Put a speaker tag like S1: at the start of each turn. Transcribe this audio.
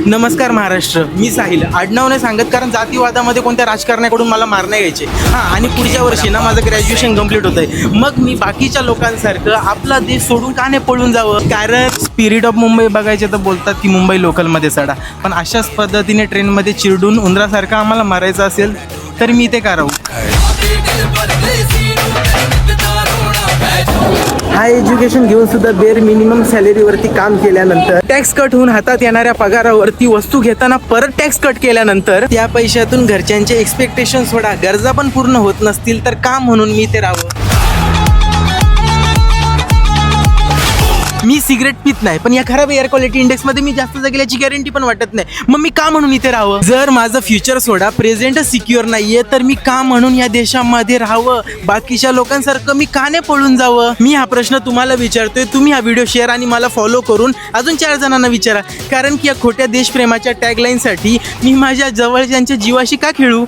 S1: नमस्कार महाराष्ट्र, मी साहिल. आडनाव नाही सांगत कारण जातीवादामध्ये कोणत्या राजकारण्याकडून मला मारणे घ्यायचे. हां, आणि पुढच्या वर्षी ना माझं ग्रॅज्युएशन कंप्लीट होतं आहे. मग मी बाकीच्या लोकांसारखं आपला देश सोडून का नाही पळून जावं? कारण स्पिरिट ऑफ मुंबई बघायचे तर बोलतात की मुंबई लोकलमध्ये चढा, पण अशाच पद्धतीने ट्रेनमध्ये चिरडून उंदरासारखं आम्हाला मारायचं असेल तर मी ते करावं. हाय एज्युकेशन घेऊन सुद्धा बेअर मिनिमम सॅलरीवरती काम केल्यानंतर, टॅक्स कट होऊन हातात येणाऱ्या पगारावरती वस्तू घेताना परत टॅक्स कट केल्यानंतर त्या पैशातून घरच्यांचे एक्सपेक्टेशन सोडा, गरजा पण पूर्ण होत नसतील तर काम म्हणून मी ते राहावं. मी सिगरेट पित नाही, पण या खराब एअर क्वालिटी इंडेक्समध्ये मी जास्त जगल्याची गॅरंटी पण वाटत नाही. मग मी का म्हणून इथे राहावं? जर माझं फ्युचर सोडा प्रेझेंट सिक्युअर नाहीये तर मी का म्हणून या देशामध्ये राहावं? बाकीच्या लोकांसारखं मी का नाही पळून जावं? मी हा प्रश्न तुम्हाला विचारतोय. तुम्ही हा व्हिडिओ शेअर आणि मला फॉलो करून अजून 4 जणांना विचारा, कारण की या खोट्या देशप्रेमाच्या टॅगलाईनसाठी मी माझ्या जवळच्यांच्या जीवाशी का खेळू?